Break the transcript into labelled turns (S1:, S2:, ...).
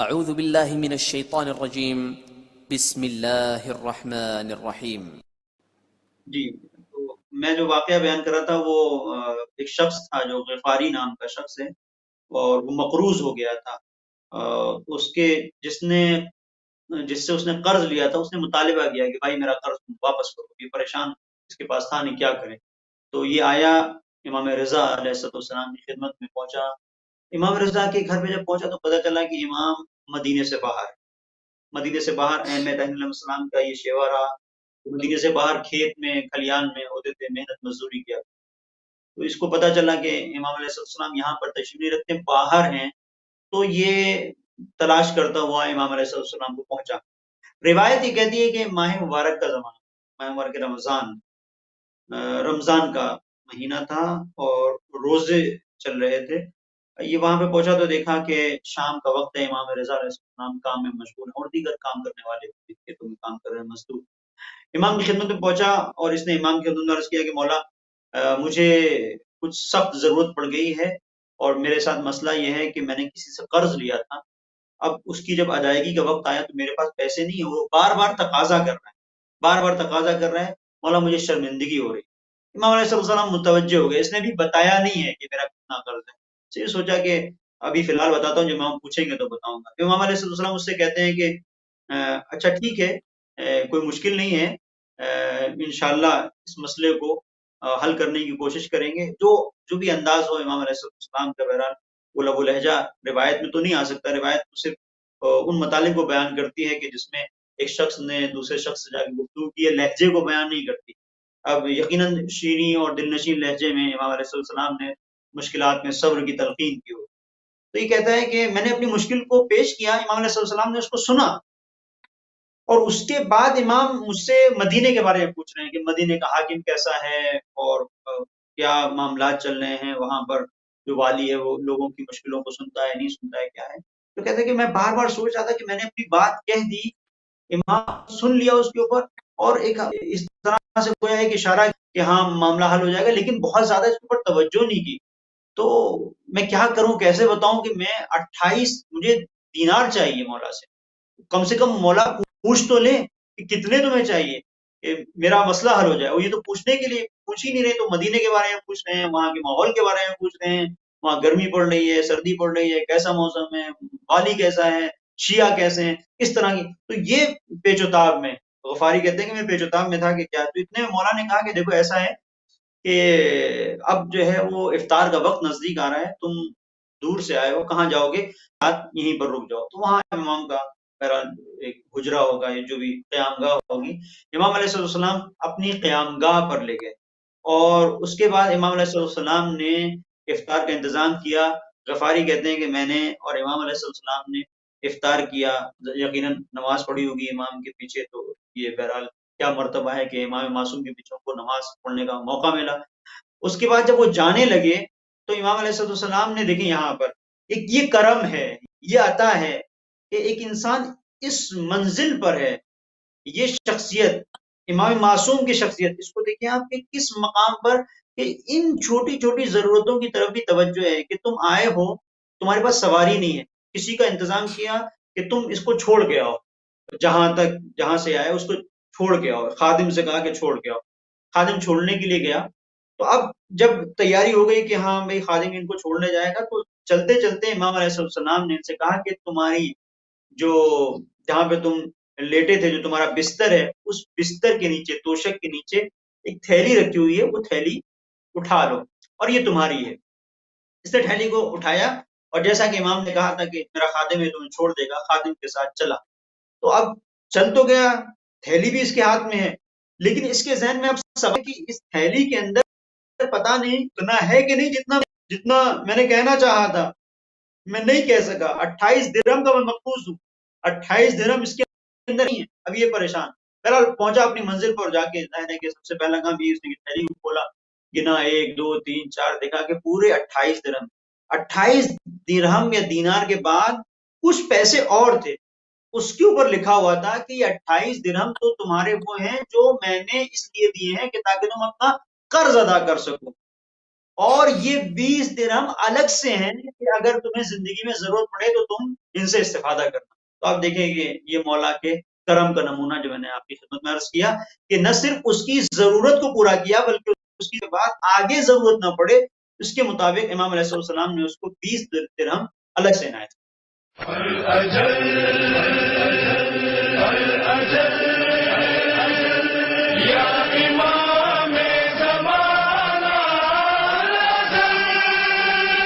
S1: اعوذ باللہ من الشیطان الرجیم بسم اللہ الرحمن الرحیم۔
S2: جی، تو میں جو واقعہ بیان کر رہا تھا وہ ایک شخص تھا جو غفاری نام کا شخص ہے، اور وہ مقروض ہو گیا تھا۔ اس کے جس سے اس نے قرض لیا تھا، اس نے مطالبہ کیا کہ بھائی میرا قرض واپس کرو۔ یہ پریشان اس کے پاس تھا نہیں، کیا کرے؟ تو یہ آیا امام رضا علیہ السلام کی خدمت میں پہنچا۔ امام رضا کے گھر پہ جب پہنچا تو پتہ چلا کہ امام مدینے سے باہر احمد علیہ السلام کا یہ شیوا رہا۔ مدینے سے باہر کھیت میں کھلیان میں ہوتے تھے، محنت مزدوری کیا۔ تو اس کو پتا چلا کہ امام علیہ السلام یہاں پر تشریف نہیں رکھتے، باہر ہیں۔ تو یہ تلاش کرتا ہوا امام علیہ السلام کو پہنچا۔ روایت یہ کہتی ہے کہ ماہ مبارک کا زمانہ، ماہ مبارک رمضان کا مہینہ تھا اور روزے چل رہے تھے۔ یہ وہاں پہ پہنچا تو دیکھا کہ شام کا وقت ہے، امام رضا علیہ السلام کام میں مشغول ہیں اور دیگر کام کرنے والے کھیتوں میں کام کر رہے ہیں، مزدور۔ امام کی خدمت میں پہنچا اور اس نے امام کی خدمت میں عرض کیا کہ مولا مجھے کچھ سخت ضرورت پڑ گئی ہے، اور میرے ساتھ مسئلہ یہ ہے کہ میں نے کسی سے قرض لیا تھا، اب اس کی جب ادائیگی کا وقت آیا تو میرے پاس پیسے نہیں ہیں، وہ بار بار تقاضا کر رہا ہے، مولا مجھے شرمندگی ہو رہی۔ امام علیہ السلام متوجہ ہو گئے، اس نے بھی بتایا نہیں ہے کہ میرا کتنا قرض ہے۔ یہ سوچا کہ ابھی فی الحال بتاتا ہوں، جب امام پوچھیں گے تو بتاؤں گا۔ امام علیہ السلام اس سے کہتے ہیں کہ اچھا ٹھیک ہے، کوئی مشکل نہیں ہے، انشاءاللہ اس مسئلے کو حل کرنے کی کوشش کریں گے، جو بھی انداز ہو امام علیہ السلام کا۔ بہرحال وہ لب و لہجہ روایت میں تو نہیں آ سکتا، روایت صرف ان مطالب کو بیان کرتی ہے کہ جس میں ایک شخص نے دوسرے شخص سے جا کے گفتگو کی ہے، لہجے کو بیان نہیں کرتی۔ اب یقیناً شیریں اور دل نشین لہجے میں امام علیہ السلام نے مشکلات میں صبر کی تلقین کی ہو۔ تو یہ کہتا ہے کہ میں نے اپنی مشکل کو پیش کیا، امام علیہ السلام نے اس کو سنا، اور اس کے بعد امام مجھ سے مدینے کے بارے میں پوچھ رہے ہیں کہ مدینے کا حاکم کیسا ہے اور کیا معاملات چل رہے ہیں وہاں پر، جو والی ہے وہ لوگوں کی مشکلوں کو سنتا ہے نہیں سنتا ہے، کیا ہے۔ تو کہتا ہے کہ میں بار بار سوچ رہا تھا کہ میں نے اپنی بات کہہ دی، امام سن لیا اس کے اوپر، اور ایک اس طرح سے کوئی ایک اشارہ کہ ہاں معاملہ حل ہو جائے گا، لیکن بہت زیادہ اس کے اوپر توجہ نہیں کی۔ تو میں کیا کروں، کیسے بتاؤں کہ میں 28 مجھے دینار چاہیے مولا سے کم مولا پوچھ تو لیں کہ کتنے تمہیں چاہیے کہ میرا مسئلہ حل ہو جائے۔ اور یہ تو پوچھنے کے لیے پوچھ ہی نہیں رہے، تو مدینے کے بارے میں پوچھ رہے ہیں، وہاں کے ماحول کے بارے میں پوچھ رہے ہیں، وہاں گرمی پڑ رہی ہے، سردی پڑ رہی ہے، کیسا موسم ہے، والی کیسا ہے، شیعہ کیسے ہیں، اس طرح کی۔ تو یہ پیچ و تاب میں غفاری کہتے ہیں کہ میں پیچ و تاب میں تھا کہ کیا۔ تو اتنے میں مولا نے کہا کہ دیکھو ایسا ہے کہ اب جو ہے وہ افطار کا وقت نزدیک آ رہا ہے، تم دور سے آئے ہو، کہاں جاؤ گے؟ یہیں پر رک جاؤ۔ تو وہاں امام کا بہرحال ایک حجرا ہوگا، یہ جو بھی قیام گاہ ہوگی، امام علیہ السلام اپنی قیام گاہ پر لے گئے، اور اس کے بعد امام علیہ السلام نے افطار کا انتظام کیا۔ غفاری کہتے ہیں کہ میں نے اور امام علیہ السلام نے افطار کیا، یقیناً نماز پڑھی ہوگی امام کے پیچھے، تو یہ بہرحال کیا مرتبہ ہے کہ امام معصوم کے پیچھے کو نماز پڑھنے کا موقع ملا۔ اس کے بعد جب وہ جانے لگے تو امام علیہ السلام نے، دیکھیں یہاں پر ایک یہ کرم ہے، یہ عطا ہے کہ ایک انسان اس منزل پر ہے، یہ شخصیت امام معصوم کی شخصیت، اس کو دیکھیں آپ کہ کس مقام پر، کہ ان چھوٹی چھوٹی ضرورتوں کی طرف بھی توجہ ہے کہ تم آئے ہو، تمہارے پاس سواری نہیں ہے، کسی کا انتظام کیا کہ تم اس کو چھوڑ کے آؤ، جہاں سے آئے اس کو چھوڑ کے آؤ، خادم سے کہا کہ چھوڑ کے آؤ، خادم چھوڑنے کے لیے گیا۔ تو اب جب تیاری ہو گئی کہ ہاں بھائی خادم ان کو چھوڑنے جائے گا، تو چلتے چلتے امام علیہ السلام نے ان سے کہا کہ تمہاری جو جہاں پہ تم لیٹے تھے، جو تمہارا بستر ہے، اس بستر کے نیچے، توشک کے نیچے ایک تھیلی رکھی ہوئی ہے، وہ تھیلی اٹھا لو اور یہ تمہاری ہے۔ اس نے تھیلی کو اٹھایا، اور جیسا کہ امام نے کہا تھا کہ میرا خادم ہے تمہیں چھوڑ دے گا، خادم کے ساتھ چلا۔ تو اب چل تو گیا، تھیلی بھی اس کے ہاتھ میں ہے، لیکن اس کے ذہن میں اب سوال کہ اس تھیلی کے اندر پتا نہیں اتنا ہے کہ نہیں جتنا میں نے کہنا چاہا تھا، میں نہیں کہہ سکا۔ 28 درہم کا میں مقبوض ہوں، 28 درہم اس کے اندر نہیں ہے۔ اب یہ پریشان، بہرحال پہنچا اپنی منزل پر، جا کے ظاہر ہے کہ سب سے پہلا کام یہ اس نے تھیلی کو کھولا، گنا 1 2 3 4، دیکھا کہ پورے 28 درہم۔ 28 درہم یا دینار کے بعد کچھ پیسے اور تھے، اس کے اوپر لکھا ہوا تھا کہ یہ 28 درہم تو تمہارے وہ ہیں جو میں نے اس لیے دیے ہیں کہ تاکہ تم اپنا قرض ادا کر سکو۔ اور یہ 20 درہم الگ سے ہیں کہ اگر تمہیں زندگی میں ضرورت پڑے تو تم ان سے استفادہ کرنا. تو آپ دیکھیں کہ یہ مولا کے کرم کا نمونہ جو میں نے آپ کی خدمت میں عرض کیا کہ نہ صرف اس کی ضرورت کو پورا کیا بلکہ اس کے بعد آگے ضرورت نہ پڑے اس کے مطابق امام علیہ السلام نے اس کو 20 درہم الگ سے عنایت.